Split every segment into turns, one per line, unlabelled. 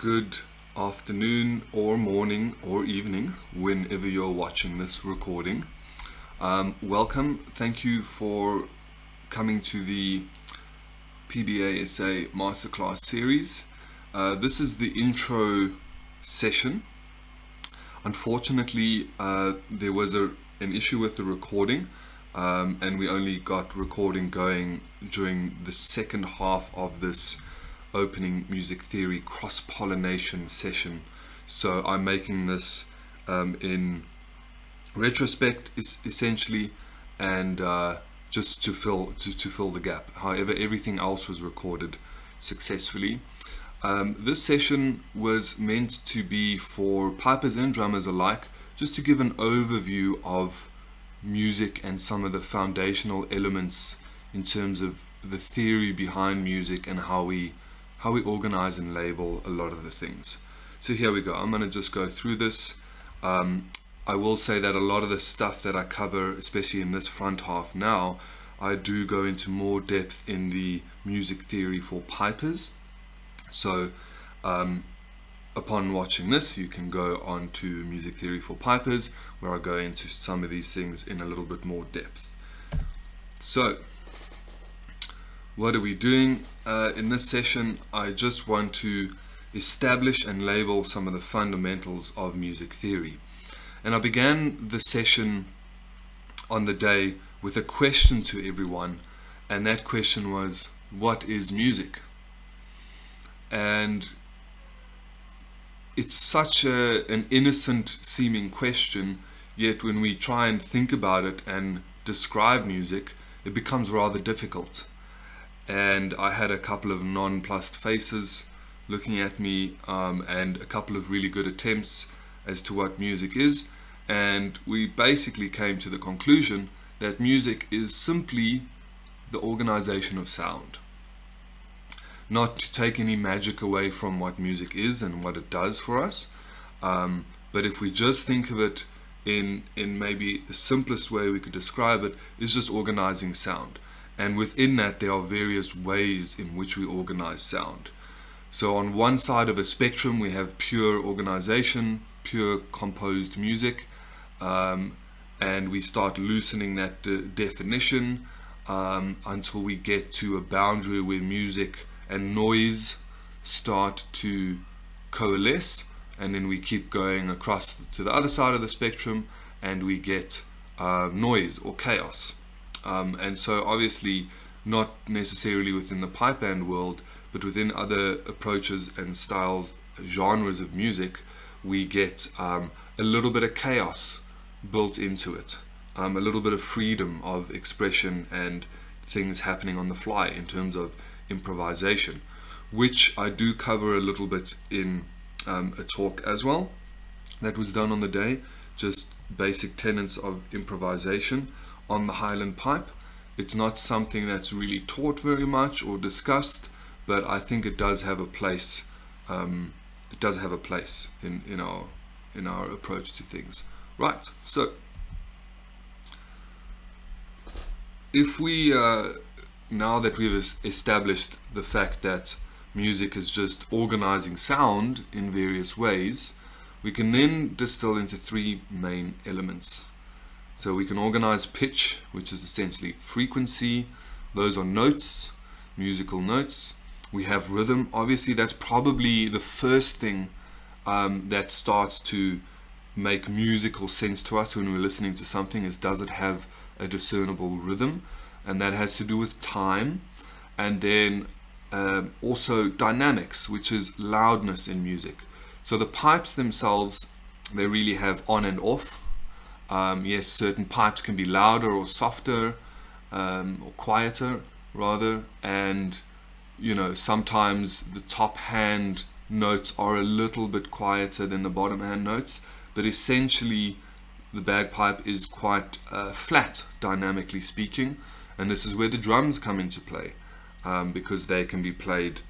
Good afternoon or morning or evening whenever you're watching this recording. Welcome. Thank you for coming to the PBASA Masterclass series. This is the intro session. Unfortunately, there was an issue with the recording, and we only got recording going during the second half of this opening music theory cross-pollination session. So I'm making this in retrospect essentially, and just to fill the gap. However, everything else was recorded successfully. This session was meant to be for pipers and drummers alike, just to give an overview of music and some of the foundational elements in terms of the theory behind music and how we organize and label a lot of the things. So here we go. I'm going to just go through this. I will say that a lot of the stuff that I cover, especially in this front half now, I do go into more depth in the music theory for pipers. So upon watching this, you can go on to music theory for pipers, where I go into some of these things in a little bit more depth. So what are we doing? In this session, I just want to establish and label some of the fundamentals of music theory. And I began the session on the day with a question to everyone, and that question was, what is music? And it's such an innocent seeming question, yet when we try and think about it and describe music, it becomes rather difficult. And I had a couple of nonplussed faces looking at me, and a couple of really good attempts as to what music is, and we basically came to the conclusion that music is simply the organization of sound. Not to take any magic away from what music is and what it does for us, but if we just think of it in maybe the simplest way we could describe it, is just organizing sound. And within that, there are various ways in which we organize sound. So on one side of a spectrum, we have pure organization, pure composed music, and we start loosening that definition until we get to a boundary where music and noise start to coalesce, and then we keep going across to the other side of the spectrum, and we get noise or chaos. And so obviously not necessarily within the pipe band world, but within other approaches and styles, genres of music, we get a little bit of chaos built into it, a little bit of freedom of expression and things happening on the fly in terms of improvisation, which I do cover a little bit in a talk as well that was done on the day, just basic tenets of improvisation on the Highland pipe. It's not something that's really taught very much or discussed, but I think it does have a place. It does have a place in our approach to things. Right. So if we now that we've established the fact that music is just organizing sound in various ways, we can then distill into three main elements. So we can organize pitch, which is essentially frequency. Those are notes, musical notes. We have rhythm. Obviously, that's probably the first thing that starts to make musical sense to us when we're listening to something, is does it have a discernible rhythm? And that has to do with time. And then also dynamics, which is loudness in music. So the pipes themselves, they really have on and off. Yes, certain pipes can be louder or softer, or quieter rather, and sometimes the top hand notes are a little bit quieter than the bottom hand notes, but essentially the bagpipe is quite flat, dynamically speaking, and this is where the drums come into play, because they can be played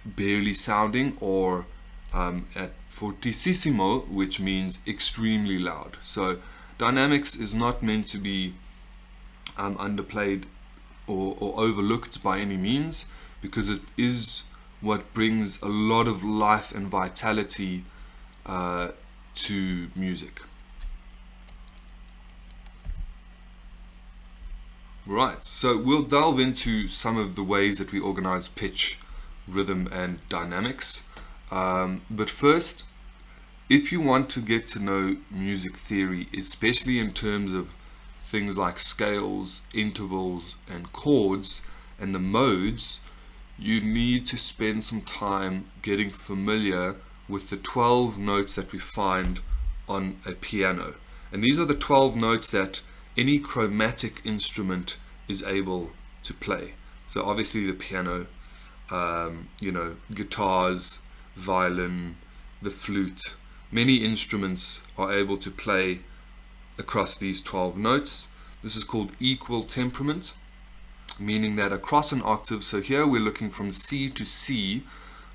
barely sounding or at fortissimo, which means extremely loud. So dynamics is not meant to be underplayed or overlooked by any means, because it is what brings a lot of life and vitality to music. Right, so we'll delve into some of the ways that we organize pitch, rhythm, and dynamics. But first, if you want to get to know music theory, especially in terms of things like scales, intervals, and chords, and the modes, you need to spend some time getting familiar with the 12 notes that we find on a piano. And these are the 12 notes that any chromatic instrument is able to play. So obviously the piano, guitars, violin, the flute, many instruments are able to play across these 12 notes. This is called equal temperament, meaning that across an octave, so here we're looking from C to C,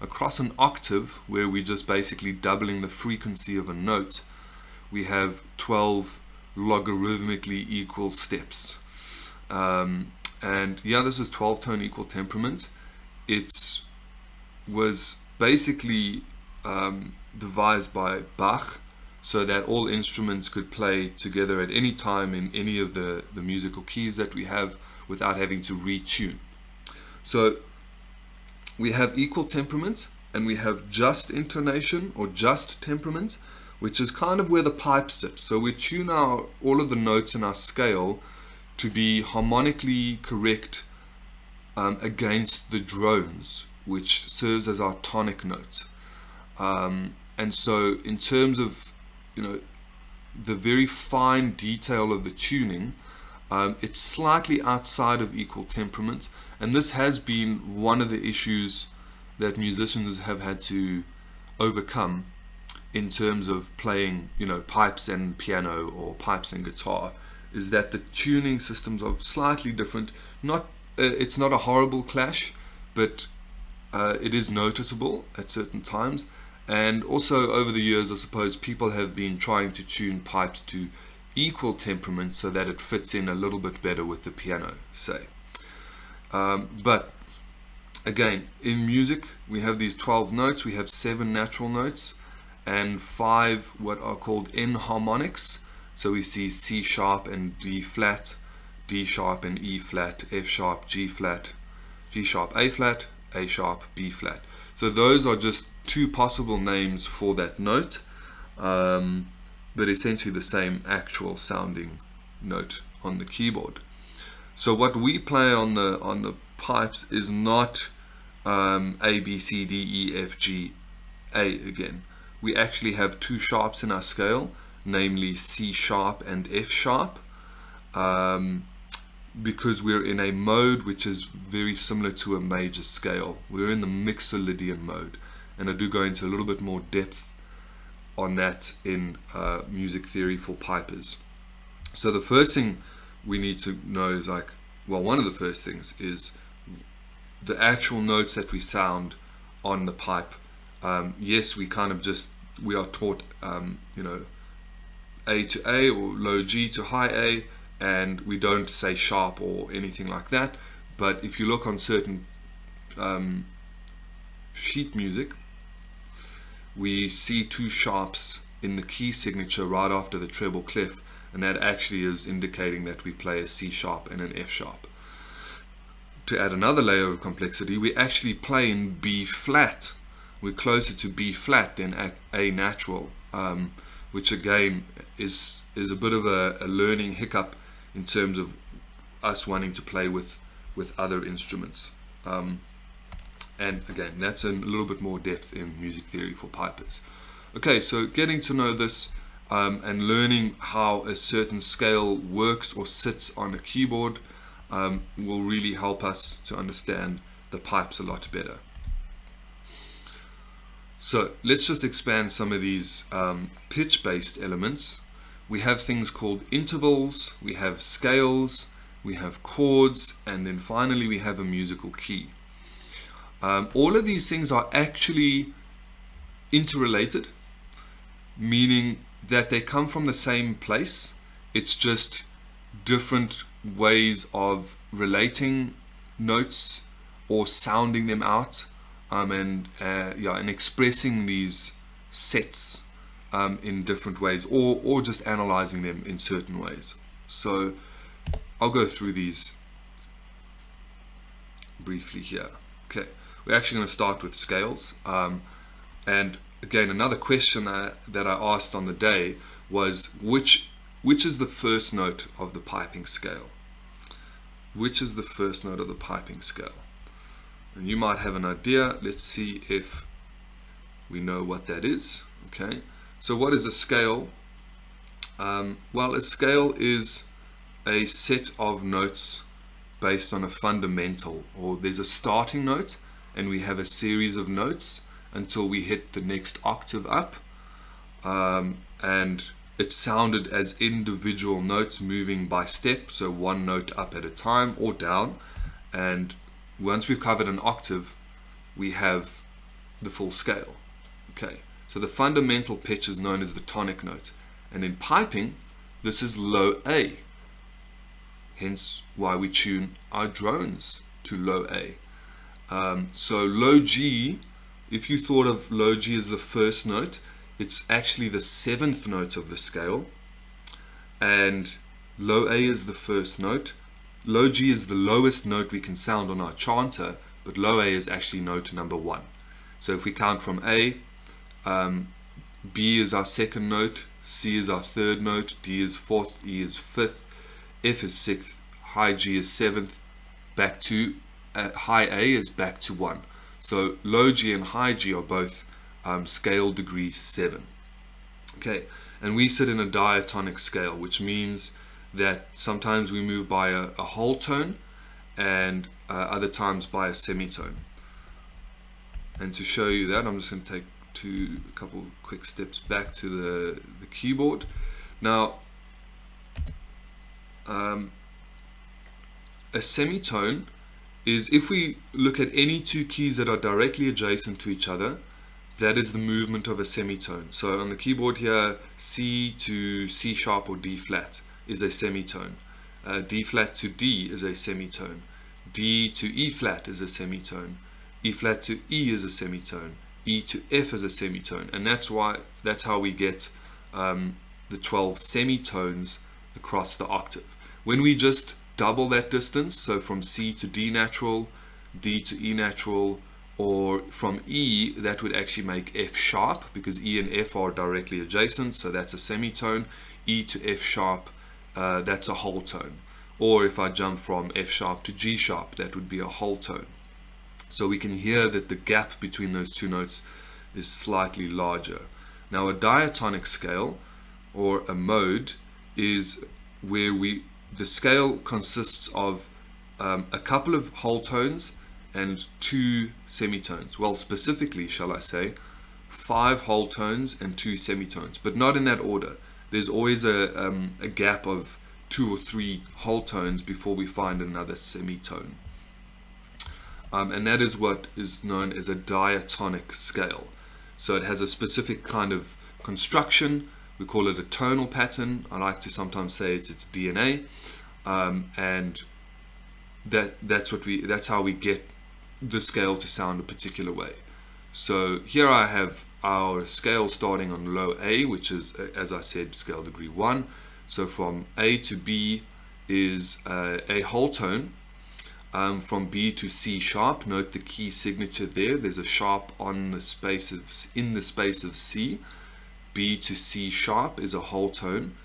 across an octave where we're just basically doubling the frequency of a note, we have 12 logarithmically equal steps. And yeah, this is 12 tone equal temperament. It was basically devised by Bach so that all instruments could play together at any time in any of the musical keys that we have without having to retune. So we have equal temperament and we have just intonation or just temperament, which is kind of where the pipes sit. So we tune all of the notes in our scale to be harmonically correct against the drones, which serves as our tonic note. And so in terms of the very fine detail of the tuning, it's slightly outside of equal temperament, and this has been one of the issues that musicians have had to overcome in terms of playing pipes and piano or pipes and guitar, is that the tuning systems are slightly different. It's not a horrible clash, but it is noticeable at certain times. And also over the years, I suppose people have been trying to tune pipes to equal temperament so that it fits in a little bit better with the piano, say. But again, in music, we have these 12 notes. We have 7 natural notes and 5 what are called enharmonics. So we see C sharp and D flat, D sharp and E flat, F sharp, G flat, G sharp, A flat, A sharp, B flat. So those are just 2 possible names for that note, but essentially the same actual sounding note on the keyboard. So what we play on the pipes is not A, B, C, D, E, F, G, A again. We actually have 2 sharps in our scale, namely C sharp and F sharp, because we're in a mode which is very similar to a major scale. We're in the Mixolydian mode, and I do go into a little bit more depth on that in music theory for pipers. So the first thing we need to know is one of the first things is the actual notes that we sound on the pipe. Yes, we are taught A to A or low G to high A, and we don't say sharp or anything like that. But if you look on certain sheet music, we see 2 sharps in the key signature right after the treble clef, and that actually is indicating that we play a C sharp and an F sharp. To add another layer of complexity, we actually play in B flat. We're closer to B flat than A natural, which again is a bit of a learning hiccup in terms of us wanting to play with other instruments. And again, that's a little bit more depth in music theory for pipers. Okay, so getting to know this and learning how a certain scale works or sits on a keyboard will really help us to understand the pipes a lot better. So let's just expand some of these pitch-based elements. We have things called intervals, we have scales, we have chords, and then finally we have a musical key. All of these things are actually interrelated, meaning that they come from the same place. It's just different ways of relating notes or sounding them out and expressing these sets in different ways, or just analyzing them in certain ways. So I'll go through these briefly here. Okay, we're actually going to start with scales, and again, another question that I asked on the day was which is the first note of the piping scale? Which is the first note of the piping scale? And you might have an idea. Let's see if we know what that is. Okay, so what is a scale? Well, a scale is a set of notes based on a fundamental, or there's a starting note and we have a series of notes until we hit the next octave up, and it's sounded as individual notes moving by step, so one note up at a time or down, and once we've covered an octave we have the full scale. Okay, so the fundamental pitch is known as the tonic note, and in piping this is low A, hence why we tune our drones to low A. So low G, if you thought of low G as the first note, it's actually the seventh note of the scale, and low A is the first note. Low G is the lowest note we can sound on our chanter, but low A is actually note number 1. So if we count from A, B is our second note, C is our third note, D is fourth, E is fifth, F is sixth, high G is seventh, back to high A is back to 1. So low G and high G are both scale degree 7. Okay, and we sit in a diatonic scale, which means that sometimes we move by a whole tone and other times by a semitone. And to show you that, I'm just going to take a couple quick steps back to the keyboard. Now, a semitone is, if we look at any two keys that are directly adjacent to each other, that is the movement of a semitone. So on the keyboard here, C to C sharp or D flat is a semitone. D flat to D is a semitone. D to E flat is a semitone. E flat to E is a semitone. E to F is a semitone. And that's how we get the 12 semitones across the octave. When we just double that distance, so from C to D natural, D to E natural, or from E, that would actually make F sharp, because E and F are directly adjacent, so that's a semitone. E to F sharp, that's a whole tone. Or if I jump from F sharp to G sharp, that would be a whole tone. So we can hear that the gap between those two notes is slightly larger. Now a diatonic scale, or a mode, is where the scale consists of a couple of whole tones and 2 semitones. Well, specifically, shall I say, 5 whole tones and 2 semitones, but not in that order. There's always a gap of 2 or 3 whole tones before we find another semitone. And that is what is known as a diatonic scale. So it has a specific kind of construction. We call it a tonal pattern. I like to sometimes say it's its DNA, and that's how we get the scale to sound a particular way. So here I have our scale starting on low A, which is, as I said, scale degree 1. So from A to B is a whole tone. From B to C sharp, note the key signature there. There's a sharp in the space of C. B to C sharp is a whole tone.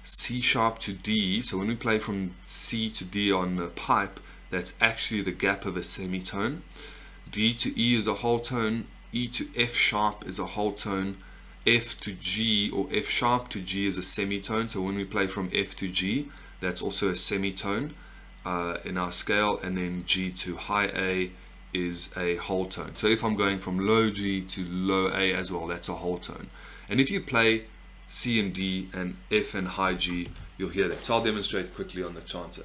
C sharp to D, so when we play from C to D on the pipe, that's actually the gap of a semitone. D to E is a whole tone. E to F sharp is a whole tone. F to G, or F sharp to G, is a semitone. So when we play from F to G, that's also a semitone in our scale. And then G to high A is a whole tone. So if I'm going from low G to low A as well, that's a whole tone. And if you play C and D and F and high G, you'll hear that. So I'll demonstrate quickly on the chanter.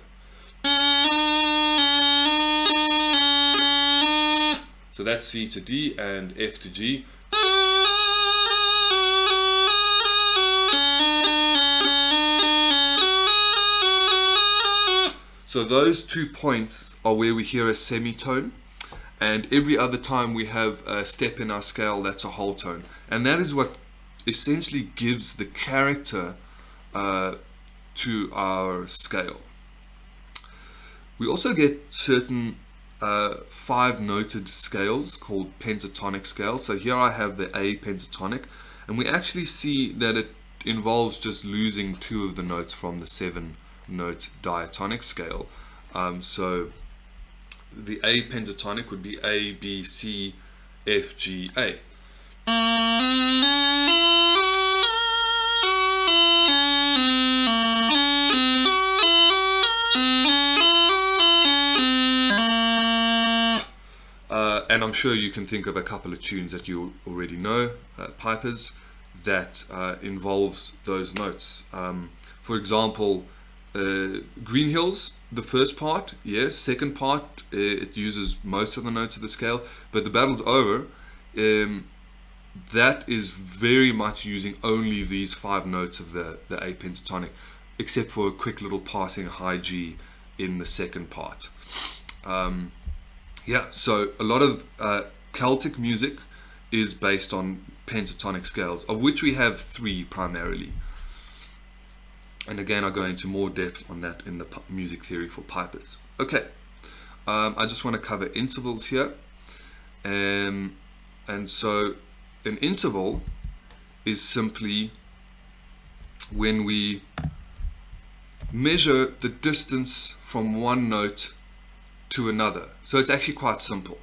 So that's C to D and F to G. So those 2 points are where we hear a semitone, and every other time we have a step in our scale, that's a whole tone. And that is what essentially gives the character to our scale. We also get certain 5-noted scales called pentatonic scales. So here I have the A pentatonic, and we actually see that it involves just losing 2 of the notes from the 7-note diatonic scale. So the A pentatonic would be A, B, C, F, G, A. And I'm sure you can think of a couple of tunes that you already know, pipers, that involves those notes. For example, Green Hills, the first part, yes. Second part, it uses most of the notes of the scale. But The Battle's Over, that is very much using only these 5 notes of the A pentatonic, except for a quick little passing high G in the second part. Yeah, so a lot of Celtic music is based on pentatonic scales, of which we have 3 primarily. And again, I'll go into more depth on that in the music theory for pipers. Okay, I just want to cover intervals here. And so an interval is simply when we measure the distance from one note to another. So it's actually quite simple.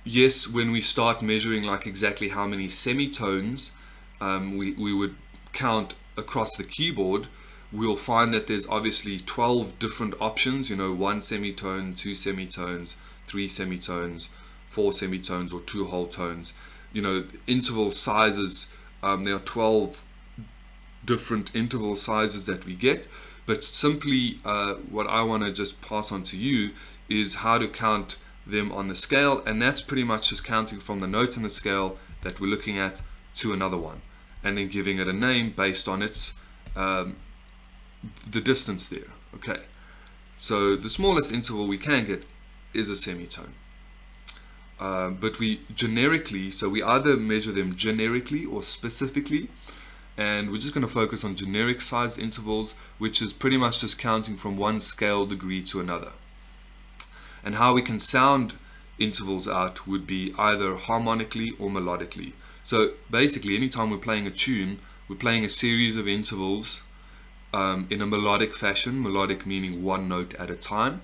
Yes, when we start measuring like exactly how many semitones we would count across the keyboard, we'll find that there's obviously 12 different options, 1 semitone, 2 semitones, 3 semitones, 4 semitones, or 2 whole tones. Interval sizes, there are 12 different interval sizes that we get, but simply what I want to just pass on to you is how to count them on the scale, and that's pretty much just counting from the note in the scale that we're looking at to another one, and then giving it a name based on its the distance there. Okay, so the smallest interval we can get is a semitone, but we generically, so we either measure them generically or specifically, and we're just going to focus on generic sized intervals, which is pretty much just counting from one scale degree to another. And how we can sound intervals out would be either harmonically or melodically. So basically, anytime we're playing a tune, we're playing a series of intervals in a melodic fashion, melodic meaning one note at a time.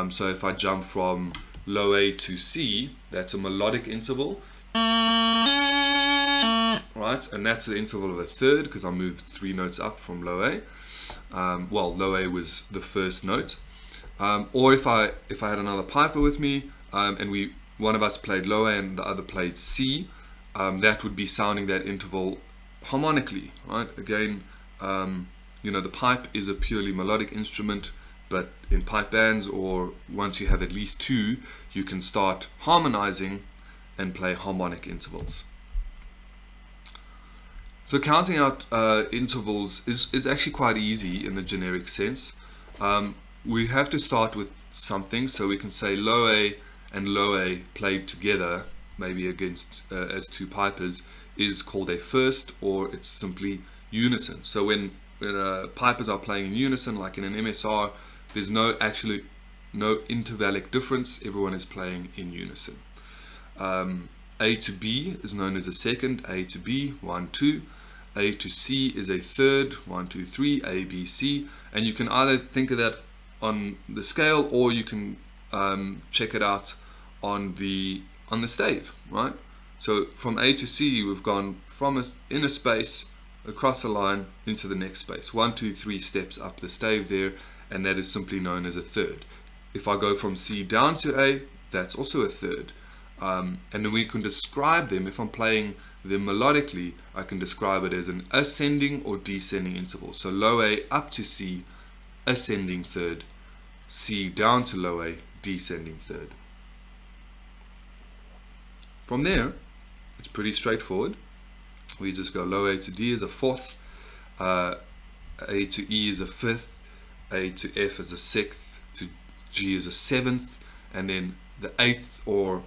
So if I jump from low A to C, that's a melodic interval. Right, and that's the interval of a third because I moved 3 notes up from low A. Well, low A was the first note. Or if I had another piper with me and one of us played low A and the other played C, that would be sounding that interval harmonically, right? Again, the pipe is a purely melodic instrument, but in pipe bands, or once you have at least 2, you can start harmonizing and play harmonic intervals. So counting out intervals is actually quite easy in the generic sense. We have to start with something, so we can say low A and low A played together, maybe against as 2 pipers, is called a first, or it's simply unison. So when pipers are playing in unison, like in an MSR, there's no intervallic difference. Everyone is playing in unison. A to B is known as a second. A to B, 1, 2. A to C is a third, 1, 2, 3. A, B, C, and you can either think of that on the scale, or you can check it out on the stave, right? So from A to C, we've gone from in a space across a line into the next space, 1, 2, 3 steps up the stave there, and that is simply known as a third. If I go from C down to A, that's also a third. And then we can describe them. If I'm playing them melodically, I can describe it as an ascending or descending interval. So low A up to C, ascending third, C down to low A, descending third. From there, it's pretty straightforward. We just go low A to D is a fourth, A to E is a fifth, A to F is a sixth, to G is a seventh, and then The eighth, or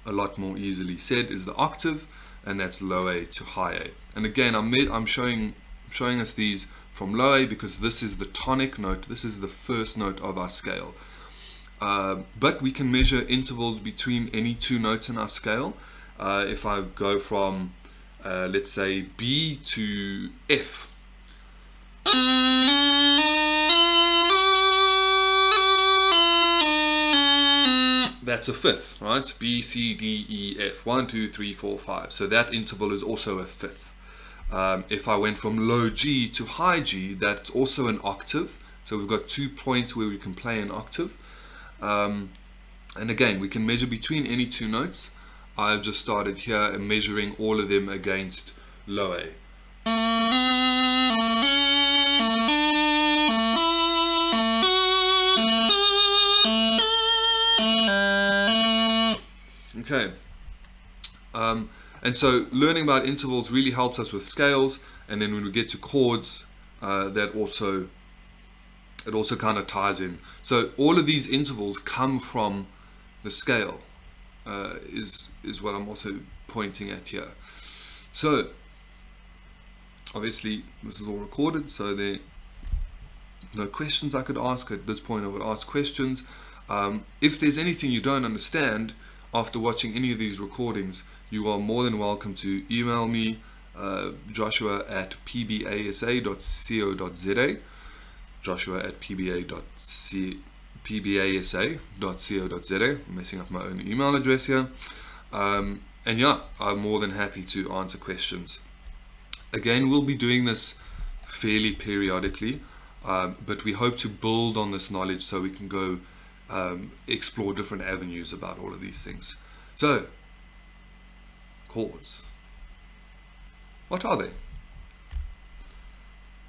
a lot more easily said, is the octave, and that's low A to high A. And again, I'm showing us these from low A because this is the tonic note. This is the first note of our scale. But we can measure intervals between any two notes in our scale. If I go from, let's say, B to F, that's a fifth, right? B, C, D, E, F. 1, 2, 3, 4, 5. So that interval is also a fifth. If I went from low G to high G, that's also an octave. So we've got 2 points where we can play an octave. And again, we can measure between any two notes. I've just started here and measuring all of them against low A. Okay. And so learning about intervals really helps us with scales, and then when we get to chords, it also kind of ties in. So all of these intervals come from the scale, is what I'm also pointing at here. So obviously this is all recorded, so there are no questions I could ask. At this point I would ask questions. If there's anything you don't understand after watching any of these recordings, you are more than welcome to email me, joshua@pbasa.co.za, joshua@pbasa.co.za. I'm messing up my own email address here. And yeah, I'm more than happy to answer questions. Again, we'll be doing this fairly periodically, but we hope to build on this knowledge so we can go explore different avenues about all of these things. So, chords. What are they?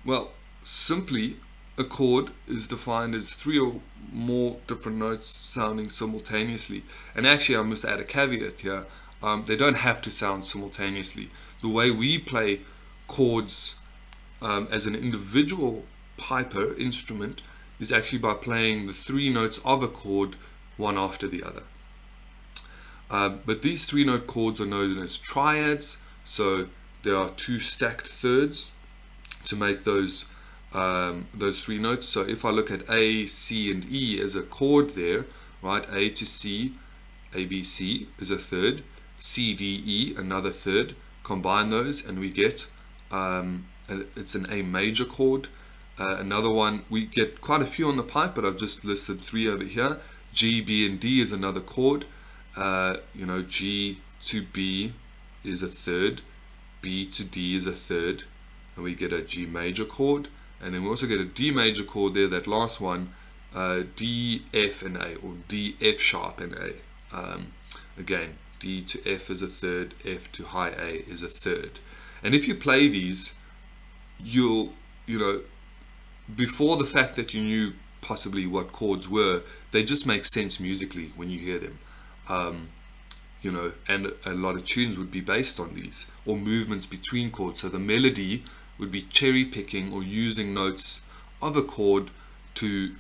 Well, simply, a chord is defined as 3 or more different notes sounding simultaneously. And actually, I must add a caveat here. They don't have to sound simultaneously. The way we play chords as an individual piper instrument is actually by playing the 3 notes of a chord one after the other. But these 3-note chords are known as triads, so there are 2 stacked thirds to make those 3 notes. So if I look at A, C, and E as a chord there, right, A to C, A, B, C is a third, C, D, E another third. Combine those and we get it's an A major chord. Another one, we get quite a few on the pipe, but I've just listed 3 over here. G, B, and D is another chord. G to B is a third, B to D is a third, and we get a G major chord. And then we also get a D major chord there, that last one, D, F, and A, or D, F sharp, and A. Again, D to F is a third, F to high A is a third. And if you play these, you'll, before the fact that you knew possibly what chords were, they just make sense musically when you hear them. And a lot of tunes would be based on these, or movements between chords. So the melody would be cherry picking or using notes of a chord to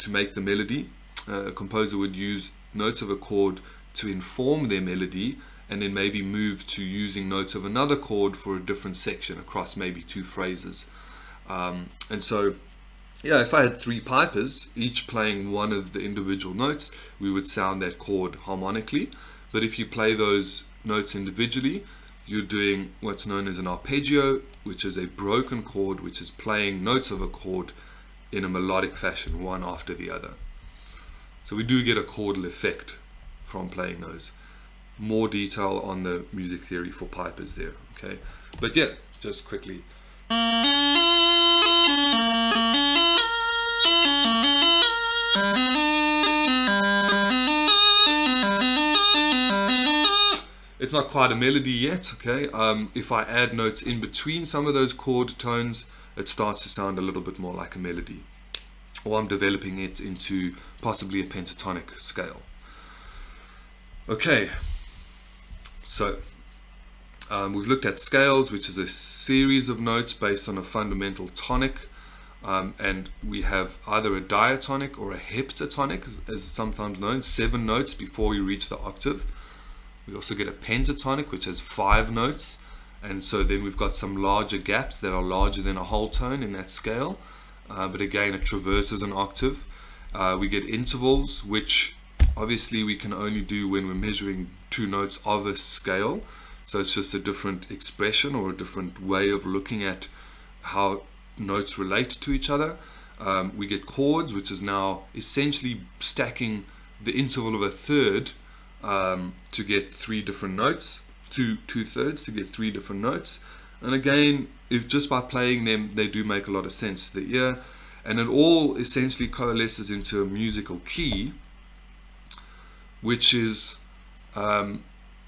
make the melody. A composer would use notes of a chord to inform their melody, and then maybe move to using notes of another chord for a different section across maybe 2 phrases. And so, yeah, if I had 3 pipers, each playing one of the individual notes, we would sound that chord harmonically. But if you play those notes individually, you're doing what's known as an arpeggio, which is a broken chord, which is playing notes of a chord in a melodic fashion, one after the other. So we do get a chordal effect from playing those. More detail on the music theory for pipers there, okay? But yeah, just quickly. It's not quite a melody yet, okay? If I add notes in between some of those chord tones, it starts to sound a little bit more like a melody. Or I'm developing it into possibly a pentatonic scale. Okay, so we've looked at scales, which is a series of notes based on a fundamental tonic. and we have either a diatonic or a heptatonic, as it's sometimes known, 7 notes before we reach the octave. We also get a pentatonic, which has 5 notes, and so then we've got some larger gaps that are larger than a whole tone in that scale, but again it traverses an octave. We get intervals, which obviously we can only do when we're measuring 2 notes of a scale, so it's just a different expression or a different way of looking at how notes relate to each other. We get chords, which is now essentially stacking the interval of a third to get 3 different notes, 2/3 to get 3 different notes. And again, if just by playing them, they do make a lot of sense to the ear, and it all essentially coalesces into a musical key, which is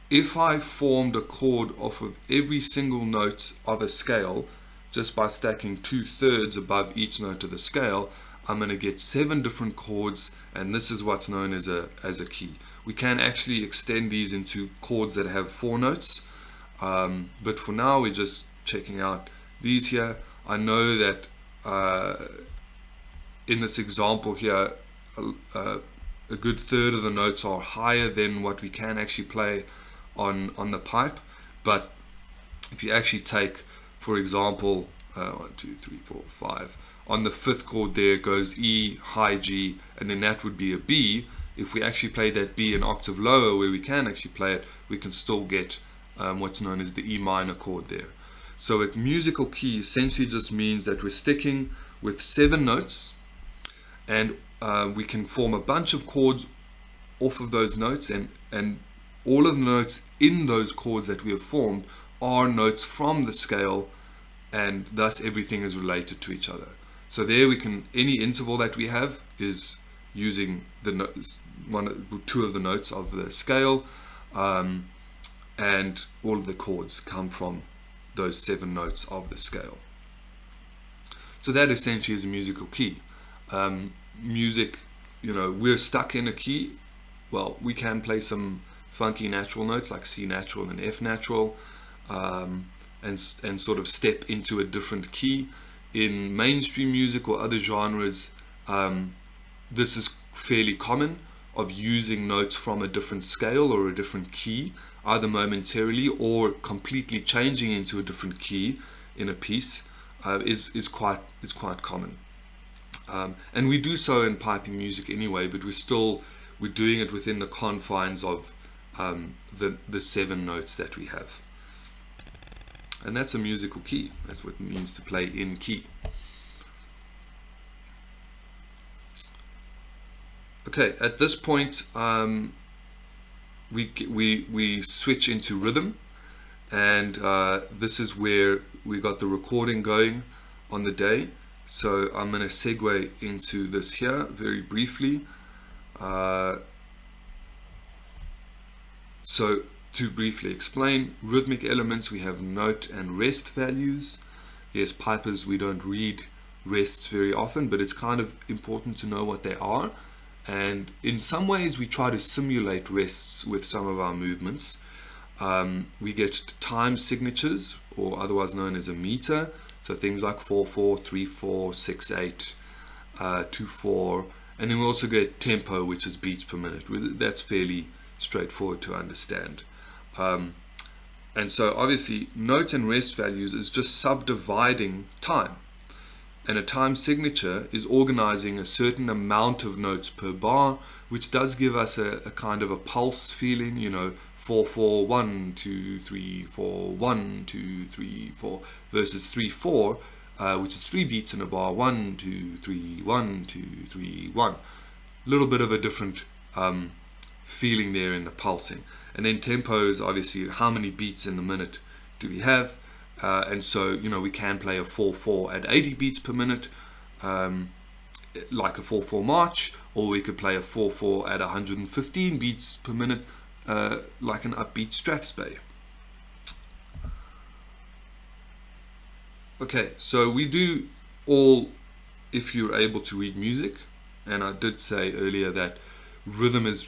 if I formed a chord off of every single note of a scale just by stacking 2/3 above each note of the scale, I'm going to get 7 different chords, and this is what's known as a key. We can actually extend these into chords that have 4 notes, but for now we're just checking out these here. I know that in this example here, a good third of the notes are higher than what we can actually play on the pipe, but if you actually take, for example, 1, 2, 3, 4, 5, on the 5th chord there goes E, high G, and then that would be a B. If we actually play that B an octave lower where we can actually play it, we can still get what's known as the E minor chord there. So a musical key essentially just means that we're sticking with 7 notes, and we can form a bunch of chords off of those notes, and all of the notes in those chords that we have formed are notes from the scale, and thus everything is related to each other. So there we can, any interval that we have is using the 2 of the notes of the scale, and all of the chords come from those 7 notes of the scale. So that essentially is a musical key. Music, we're stuck in a key. Well, we can play some funky natural notes like C natural and F natural, and sort of step into a different key. In mainstream music or other genres, this is fairly common, of using notes from a different scale or a different key, either momentarily or completely changing into a different key in a piece, is quite common. And we do so in piping music anyway, but we're doing it within the confines of the 7 notes that we have. And that's a musical key. That's what it means to play in key. Okay, at this point we switch into rhythm, and this is where we got the recording going on the day. So I'm going to segue into this here very briefly. So to briefly explain, rhythmic elements, we have note and rest values. Yes, pipers, we don't read rests very often, but it's kind of important to know what they are. And in some ways we try to simulate rests with some of our movements. We get time signatures, or otherwise known as a meter. So things like 4/4, 3/4, 6/8, 2/4, and then we also get tempo, which is beats per minute. That's fairly straightforward to understand. And so obviously note and rest values is just subdividing time, and a time signature is organizing a certain amount of notes per bar, which does give us a kind of a pulse feeling, 4/4, 1 2 3 4, 1 2 3 4, versus 3/4, which is 3 beats in a bar, 1 2 3 1 2 3 1. A little bit of a different feeling there in the pulsing. And then tempo is obviously how many beats in the minute do we have, and so we can play a 4/4 at 80 beats per minute, like a 4/4 march, or we could play a 4/4 at 115 beats per minute, like an upbeat strathspey. Okay, so we do all, if you're able to read music, and I did say earlier that rhythm is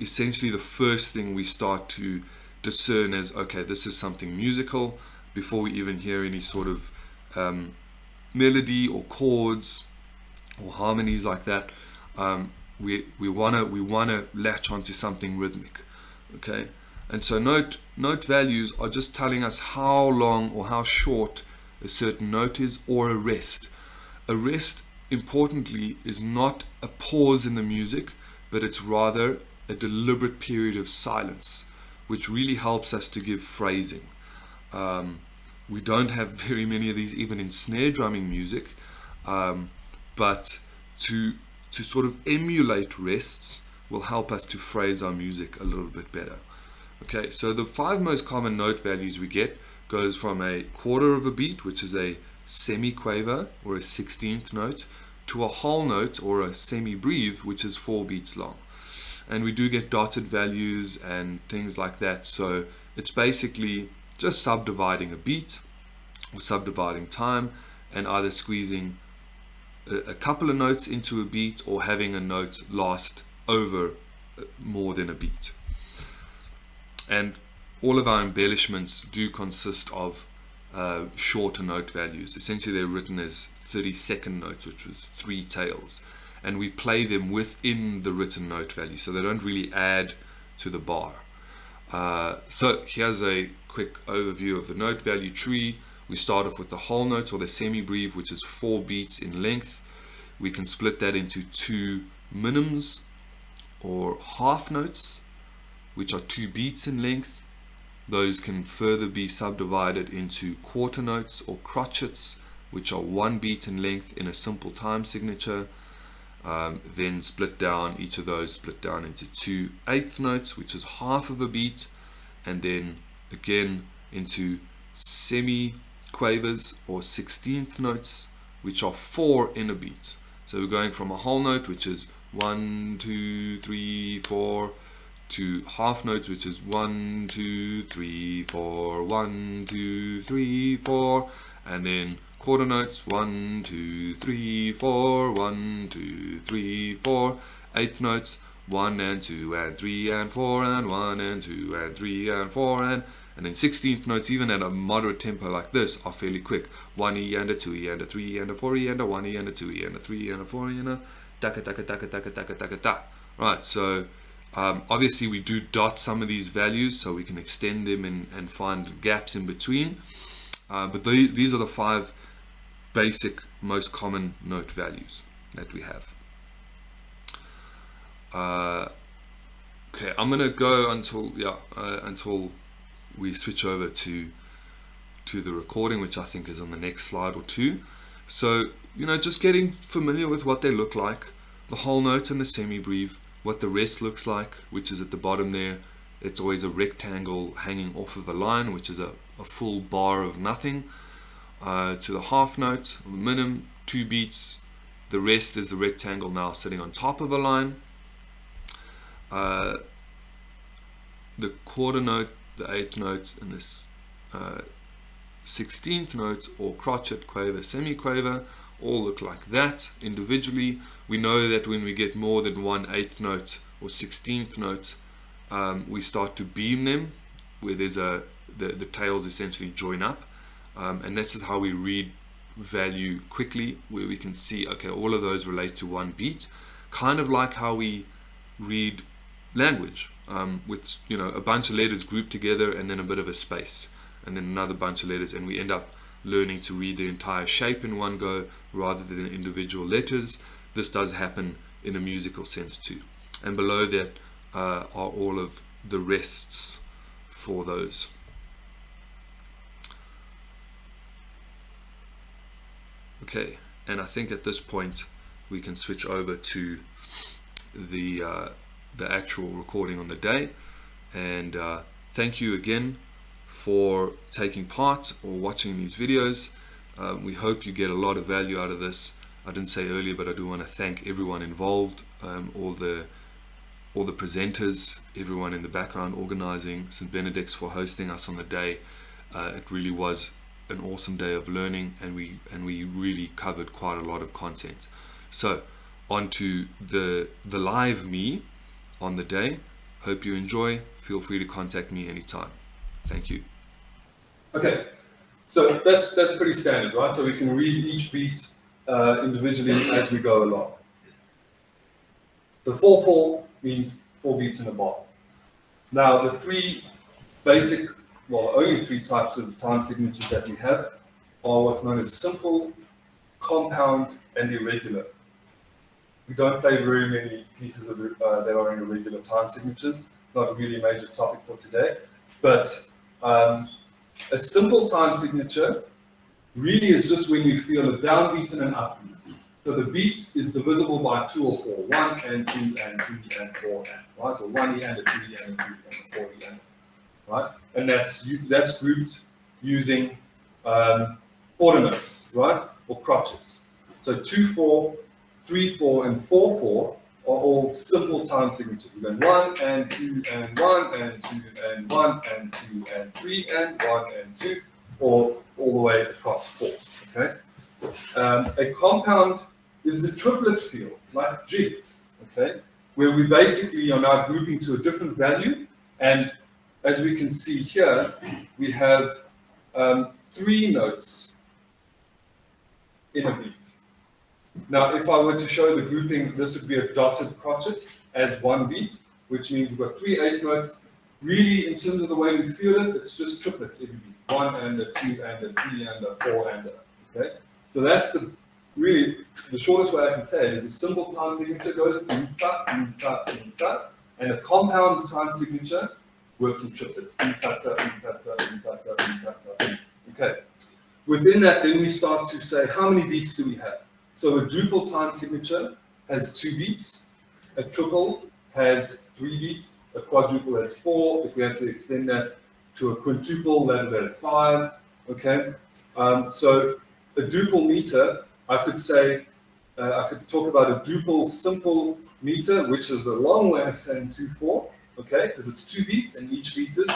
essentially the first thing we start to discern as, okay, this is something musical, before we even hear any sort of melody or chords or harmonies like that, we wanna latch onto something rhythmic. Okay, and so note values are just telling us how long or how short a certain note is, or a rest. A rest, importantly, is not a pause in the music, but it's rather a deliberate period of silence, which really helps us to give phrasing. We don't have very many of these even in snare drumming music, but to sort of emulate rests will help us to phrase our music a little bit better. Okay, so the 5 most common note values we get goes from a quarter of a beat, which is a semi-quaver or a 16th note, to a whole note or a semi-breve, which is 4 beats long. And we do get dotted values and things like that, so it's basically just subdividing a beat or subdividing time, and either squeezing a couple of notes into a beat or having a note last over more than a beat. And all of our embellishments do consist of shorter note values. Essentially, they're written as 30-second notes, which was 3 tails, and we play them within the written note value, so they don't really add to the bar. So here's a quick overview of the note value tree. We start off with the whole note or the semi-breve, which is 4 beats in length. We can split that into 2 minims or half notes, which are 2 beats in length. Those can further be subdivided into quarter notes or crotchets, which are 1 beat in length in a simple time signature. Then each of those split down into 2 eighth notes, which is half of a beat, and then again into semi-quavers or 16th notes, which are 4 in a beat. So we're going from a whole note, which is 1, 2, 3, 4, to half notes, which is 1, 2, 3, 4, 1, 2, 3, 4, and then quarter notes 1, 2, 3, 4, 1, 2, 3, 4, eighth notes 1 and 2 and 3 and 4 and 1 and 2 and 3 and 4 and then 16th notes, even at a moderate tempo like this, are fairly quick. 1E and a 2E and a 3E and a 4E and a 1E and a 2E and a 3E and a 4E and a taka taka taka taka taka taka ta. Right, so obviously we do dot some of these values so we can extend them and find gaps in between, but these are the 5 basic most common note values that we have. Okay, I'm gonna go until we switch over to the recording, which I think is on the next slide or 2. So, just getting familiar with what they look like, the whole note and the semi-breve, what the rest looks like, which is at the bottom there. It's always a rectangle hanging off of a line, which is a full bar of nothing. To the half note, the minim, 2 beats. The rest is the rectangle now sitting on top of a line. The quarter note, the eighth note, and this 16th note or crotchet, quaver, semi-quaver all look like that individually. We know that when we get more than 1 eighth note or 16th note, we start to beam them, where there's the tails essentially join up, and this is how we read value quickly, where we can see, okay, all of those relate to 1 beat, kind of like how we read language, with a bunch of letters grouped together and then a bit of a space and then another bunch of letters, and we end up learning to read the entire shape in one go rather than individual letters. This does happen in a musical sense too, and below that are all of the rests for those. Okay, and I think at this point we can switch over to the actual recording on the day. And thank you again for taking part or watching these videos. We hope you get a lot of value out of this. I didn't say earlier, but I do want to thank everyone involved, all the presenters, everyone in the background organizing, St. Benedict's for hosting us on the day. It really was an awesome day of learning, and we really covered quite a lot of content. So on to the live me on the day. Hope you enjoy. Feel free to contact me anytime. Thank you. Okay,
So that's pretty standard, right? So we can read each beat individually as we go along. The 4/4 means 4 beats in a bar. Now the three basic, well, only 3 types of time signatures that we have are what's known as simple, compound, and irregular. We don't play very many pieces of that are in irregular time signatures. It's not really a major topic for today, but a simple time signature really is just when you feel a downbeat and an upbeat. So the beat is divisible by 2 or 4, 1 and 2 and 3 and 4 and, right? Or 1E and a 2E and a 3 and a 4E and, right? And that's grouped using quarter notes, right? Or crotchets. So 2/4, 3/4, and 4/4 are all simple time signatures. We go 1 and 2 and 1 and 2 and 1 and 2 and 3 and 1 and 2, or all the way across 4. Okay. A compound is the triplet feel, like jigs. Okay, where we basically are now grouping to a different value, and as we can see here, we have 3 notes in a beat. Now, if I were to show the grouping, this would be a dotted crotchet as 1 beat, which means we've got 3 8 notes. Really, in terms of the way we feel it, it's just triplets every beat. 1 and a 2 and a 3 and a 4 and a. Okay? So that's really the shortest way I can say it is a simple time signature goes ta, ta, ta, and a compound time signature works in triplets. Ta, ta, ta, ta, ta, ta, ta. Okay. Within that, then we start to say how many beats do we have? So a duple time signature has 2 beats, a triple has 3 beats, a quadruple has 4. If we had to extend that to a quintuple, that would have 5. Okay, so a duple meter, I could say, I could talk about a duple simple meter, which is a long way of saying 2/4. Okay, because it's 2 beats and each beat is,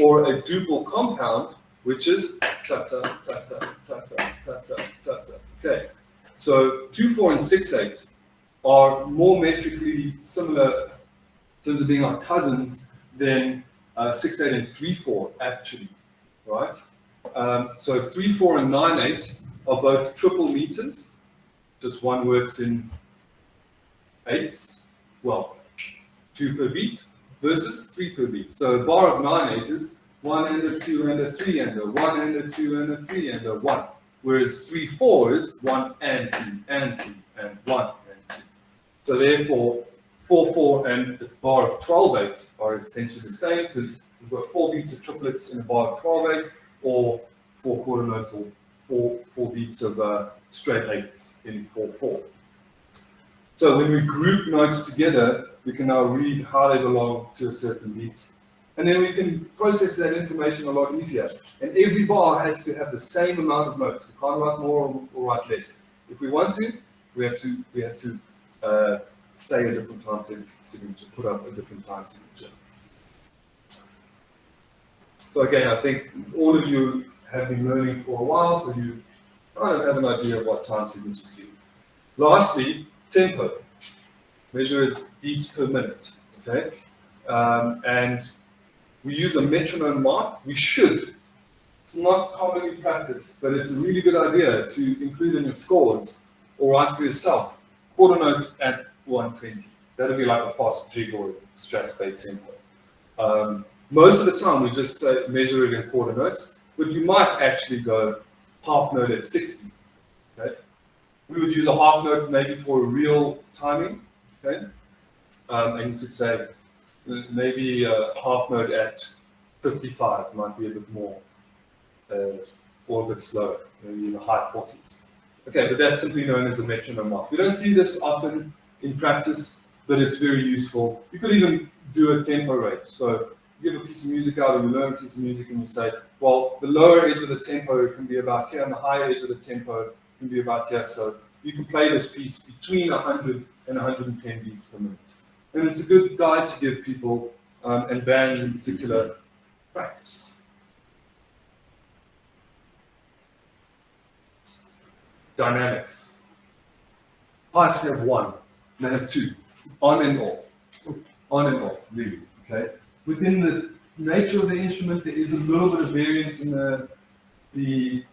or a duple compound, which is ta ta ta ta ta ta ta ta ta ta. Okay, so 2/4 and 6/8 are more metrically similar in terms of being like cousins than 6/8 and 3/4 actually, right? So 3/4 and 9/8 are both triple meters. Just one works in 8s. Well, 2 per beat versus 3 per beat. So a bar of 9/8 is 1 and a 2 and a 3 and a 1 and a 2 and a 3 and a 1. Whereas 3/4 is 1 and 2 and 3 and 1 and 2. So therefore, 4/4 and a bar of 12/8 are essentially the same because we've got 4 beats of triplets in a bar of 12/8, or 4 quarter notes, or 4 beats of straight 8s in 4/4. So when we group notes together, we can now read how they belong to a certain beat. And then we can process that information a lot easier. And every bar has to have the same amount of notes. We can't write more or write less. If we want to, we have to say a different time signature, put up a different time signature. So again, I think all of you have been learning for a while, so you kind of have an idea of what time signatures do. Lastly, tempo. Measure is beats per minute. Okay, and we use a metronome mark. We should. It's not commonly practiced, but it's a really good idea to include in your scores or write for yourself. Quarter note at 120. That'll be like a fast jig or Strasbourg tempo. Most of the time, we just measure it in quarter notes, but you might actually go half note at 60. Okay, we would use a half note maybe for a real timing. Okay, and you could say maybe a half note at 55 might be a bit more, or a bit slower, maybe in the high 40s. Okay, but that's simply known as a metronome mark. We don't see this often in practice, but it's very useful. You could even do a tempo rate. So you give a piece of music out, or you learn a piece of music, and you say, well, the lower edge of the tempo can be about here, and the higher edge of the tempo can be about here. So you can play this piece between 100 and 110 beats per minute. And it's a good guide to give people, and bands in particular, practice. Dynamics. Pipes have 1, they have 2, on and off, really, okay? Within nature of the instrument, there is a little bit of variance in the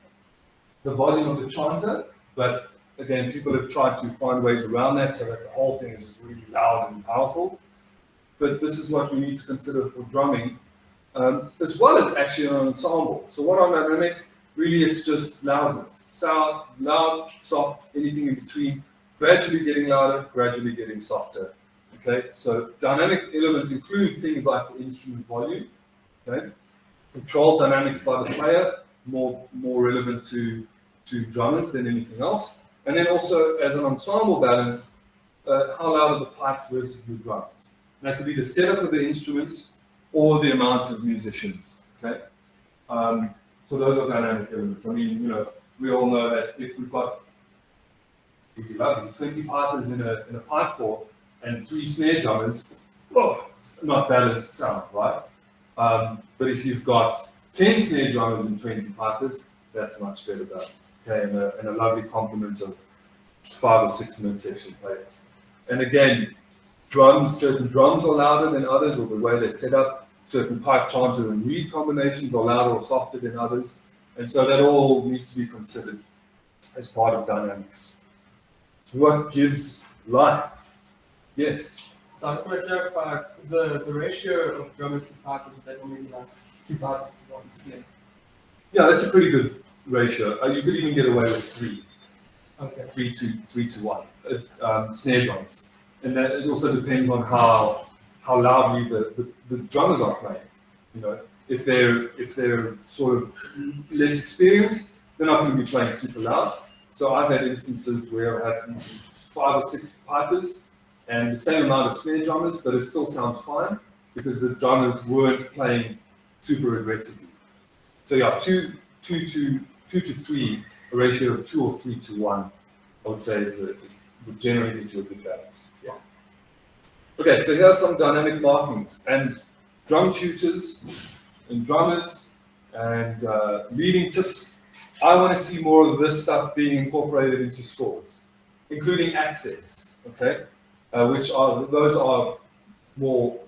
volume of the chanter, but again, people have tried to find ways around that so that the whole thing is just really loud and powerful. But this is what we need to consider for drumming, as well as actually an ensemble. So what are dynamics? Really, it's just loudness. Sound, loud, soft, anything in between, gradually getting louder, gradually getting softer. Okay, so dynamic elements include things like the instrument volume, okay, control dynamics by the player, more relevant to drummers than anything else. And then also as an ensemble balance, how loud are the pipes versus the drums. And that could be the setup of the instruments or the amount of musicians. Okay, so those are dynamic elements. I mean, you know, we all know that if we've got 20 pipers in a pipe corps and 3 snare drummers, well, it's not balanced sound, right? But if you've got 10 snare drummers and 20 pipers, that's much better balance. Okay, and a lovely complement of 5 or 6 mid-section players. And again, certain drums are louder than others, or the way they're set up. Certain pipe, chanter, and reed combinations are louder or softer than others. And so that all needs to be considered as part of dynamics. What gives life? Yes.
So I just want to clarify the ratio of drummers to pipers, that will be like 2 pipers to 1 snare.
Yeah, that's a pretty good ratio. You could even get away with 3.
Okay.
3 to 1 snare drums. And that it also depends on how loudly the drummers are playing. You know, if they're sort of less experienced, they're not going to be playing super loud. So I've had instances where I've had 5 or 6 pipers and the same amount of snare drummers, but it still sounds fine because the drummers weren't playing super aggressively. So yeah, 2 to 3, a ratio of 2 or 3 to 1, I would say would generally get you a good balance.
Yeah.
Okay, so here are some dynamic markings and drum tutors and drummers and leading tips. I want to see more of this stuff being incorporated into scores, including accents. Okay, those are more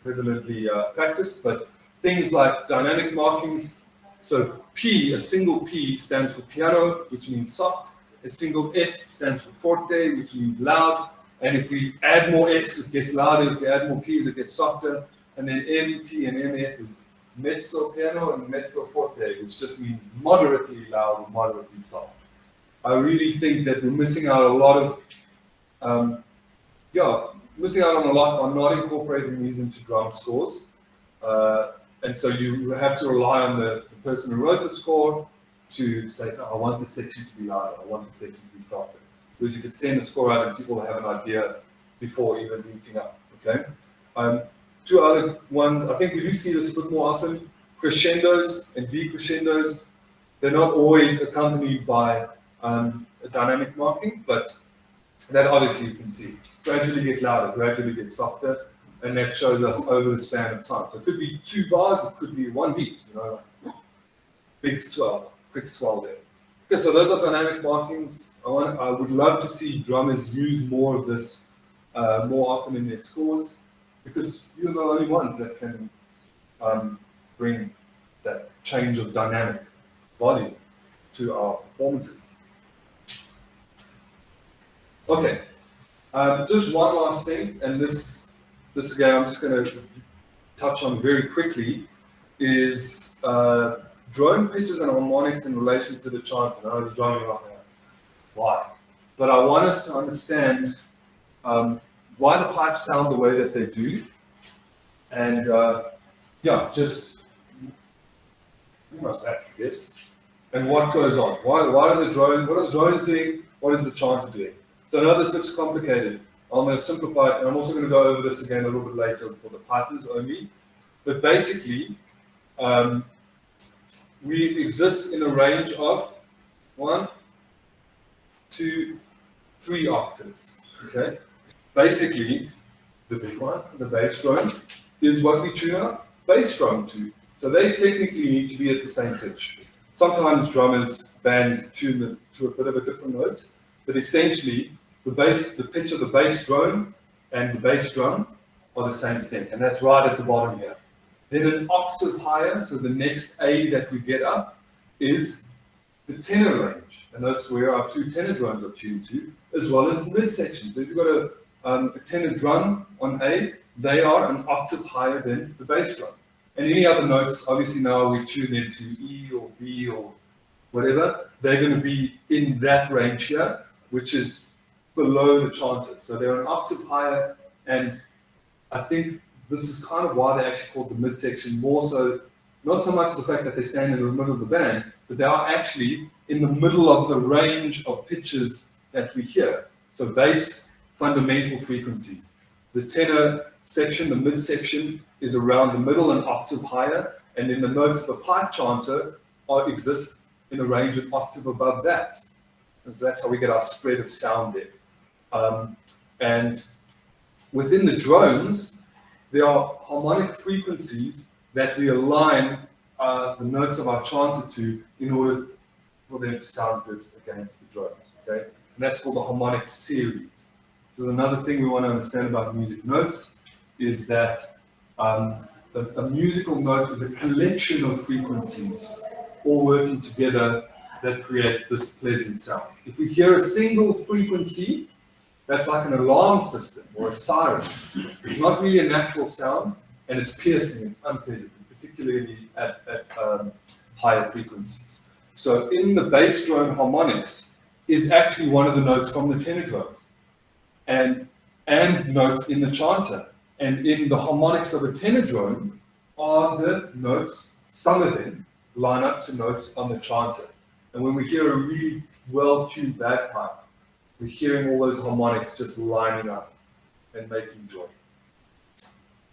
prevalently practiced, but things like dynamic markings. So P, a single P stands for piano, which means soft. A single F stands for forte, which means loud. And if we add more Fs, it gets louder. If we add more Ps, it gets softer. And then M, P, and MF is mezzo piano and mezzo forte, which just means moderately loud or moderately soft. I really think that we're missing out a lot of, missing out on a lot on not incorporating these into drum scores. And so you have to rely on the person who wrote the score to say, no, I want this section to be louder, I want this section to be softer. Because you could send the score out and people will have an idea before even meeting up, okay? 2 other ones, I think we do see this a bit more often, crescendos and decrescendos. They're not always accompanied by a dynamic marking, but that obviously you can see. Gradually get louder, gradually get softer, and that shows us over the span of time. So it could be 2 bars, it could be 1 beat, you know, like big swell, quick swell there. Okay, so those are dynamic markings. I would love to see drummers use more of this more often in their scores, because you're the only ones that can bring that change of dynamic volume to our performances. Okay, just one last thing, and this again I'm just going to touch on very quickly, is drone pitches and harmonics in relation to the chanter. I was drumming right now. Why? But I want us to understand why the pipes sound the way that they do, and just almost that, I guess. And what goes on? What are the drones doing? What is the chanter doing? So I know this looks complicated. I'm going to simplify it, and I'm also going to go over this again a little bit later for the pipers only. But basically, we exist in a range of 1, 2, 3 octaves. Okay. Basically, the big one, the bass drum, is what we tune our bass drum to. So they technically need to be at the same pitch. Sometimes drummers, bands tune them to a bit of a different note, but essentially the pitch of the bass drone and the bass drum are the same thing, and that's right at the bottom here. Then an octave higher, so the next A that we get up is the tenor range, and that's where our two tenor drums are tuned to, as well as the midsection. So if you've got a tenor drum on A, they are an octave higher than the bass drum. And any other notes, obviously now we tune into E or B or whatever, they're going to be in that range here, which is below the chanter. So they're an octave higher, and I think this is kind of why they actually called the midsection, more so, not so much the fact that they stand in the middle of the band, but they are actually in the middle of the range of pitches that we hear. So bass, fundamental frequencies. The tenor section, the midsection, is around the middle and octave higher, and then the notes of the pipe chanter exist in a range of octave above that. And so that's how we get our spread of sound there. And within the drones, there are harmonic frequencies that we align the notes of our chanter to in order for them to sound good against the drones. Okay? And that's called the harmonic series. So another thing we want to understand about music notes is that a musical note is a collection of frequencies all working together that create this pleasant sound. If we hear a single frequency, that's like an alarm system or a siren. It's not really a natural sound, and it's piercing, it's unpleasant, particularly at higher frequencies. So in the bass drone harmonics is actually one of the notes from the tenor drone, and notes in the chanter. And in the harmonics of a tenor drone are the notes, some of them line up to notes on the chanter. And when we hear a really well-tuned bagpipe, we're hearing all those harmonics just lining up and making joy.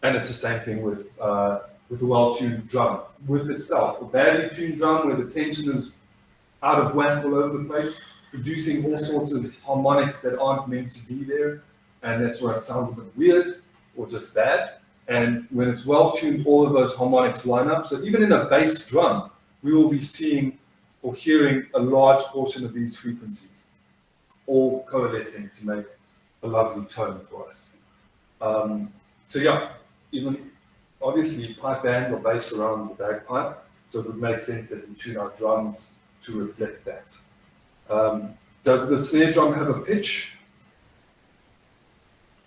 And it's the same thing with a well-tuned drum with itself. A badly tuned drum where the tension is out of whack all over the place, producing all sorts of harmonics that aren't meant to be there, and that's where it sounds a bit weird or just bad. And when it's well-tuned, all of those harmonics line up. So even in a bass drum, we will be seeing or hearing a large portion of these frequencies, all coalescing to make a lovely tone for us. So yeah, even obviously pipe bands are based around the bagpipe, so it would make sense that we tune our drums to reflect that. Does the snare drum have a pitch?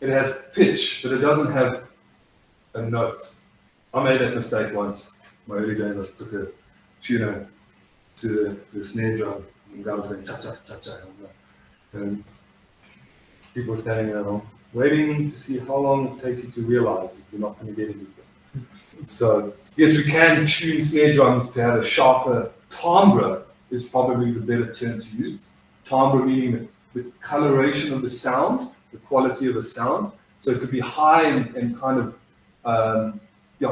It has pitch, but it doesn't have a note. I made that mistake once. My early days, I took a tuner to the snare drum, and guys went cha-cha. And people were standing there waiting to see how long it takes you to realize that you're not going to get anything. So yes, we can tune snare drums to have a sharper timbre is probably the better term to use. Timbre meaning the coloration of the sound, the quality of the sound. So it could be high and kind of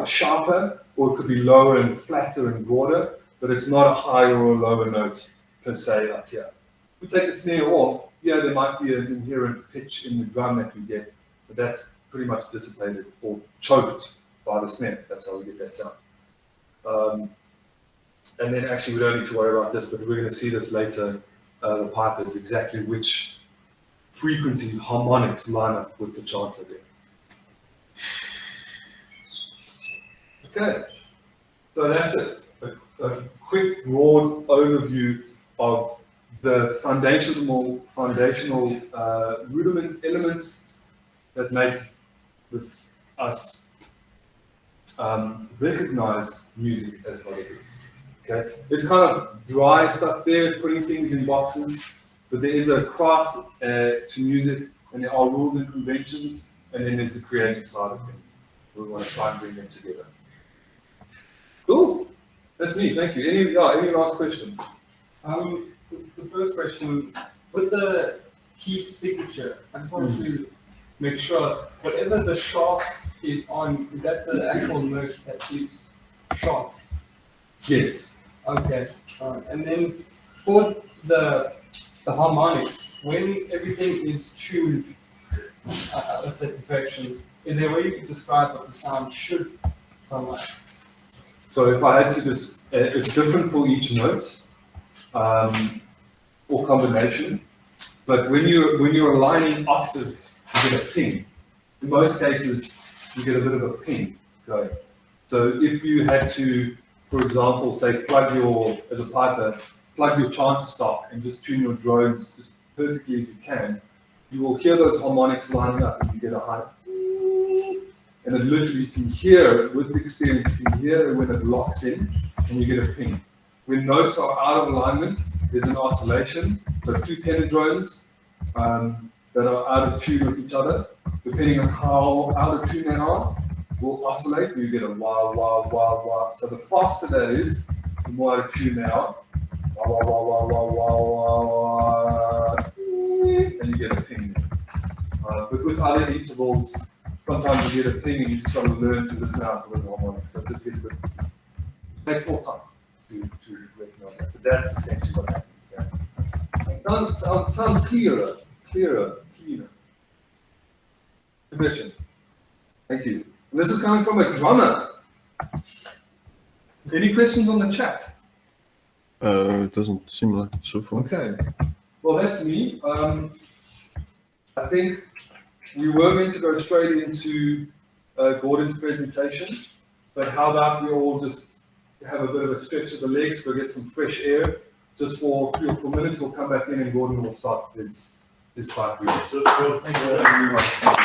sharper, or it could be lower and flatter and broader, but it's not a higher or a lower note per se like here. If we take the snare off, there might be an inherent pitch in the drum that we get, but that's pretty much dissipated or choked by the snare. That's how we get that sound. And then actually we don't need to worry about this, but we're going to see this later, the pipers, exactly which frequencies, harmonics line up with the chanter there. Okay, so that's it. A quick broad overview of the foundational rudiments, elements that makes us recognize music as what it is. Okay, there's kind of dry stuff there, it's putting things in boxes, but there is a craft to music, and there are rules and conventions, and then there's the creative side of things. We want to try and bring them together. Cool. That's me. Thank you. Any last questions?
The first question, with the key signature, I just wanted to make sure whatever the sharp is on, is that the actual note that is sharp?
Yes.
Okay. And then for the harmonics, when everything is tuned, let's say perfection, is there a way you could describe what the sound should sound like?
So if I had to just, it's different for each note or combination, but when you're aligning octaves, you get a ping. In most cases, you get a bit of a ping going. So if you had to, for example, say as a piper, plug your chanter stock and just tune your drones as perfectly as you can, you will hear those harmonics lining up and you get a high. And it literally, you can hear it with experience, you can hear it when it locks in and you get a ping. When notes are out of alignment, there's an oscillation. So two penadrones that are out of tune with each other, depending on how out of tune they are, will oscillate, and you get a wah, wah, wah, wah. So the faster that is, the more out of tune they are. Wah, wah, wah, wah, wah, wah, wah, and you get a ping. But with other intervals, sometimes you get a ping and you just got to learn to listen out for the harmonics. So just get a bit, it takes more time to recognize that. But that's essentially what happens. Yeah. Sounds clearer. Permission. Thank you. And this is coming from a drummer. Any questions on the chat?
It doesn't seem like it so far.
Okay. Well, that's me. I think we were meant to go straight into Gordon's presentation, but how about we all just have a bit of a stretch of the legs, go get some fresh air, just for 3 or 4 minutes. We'll come back in and Gordon will start his side view. Thank you very much.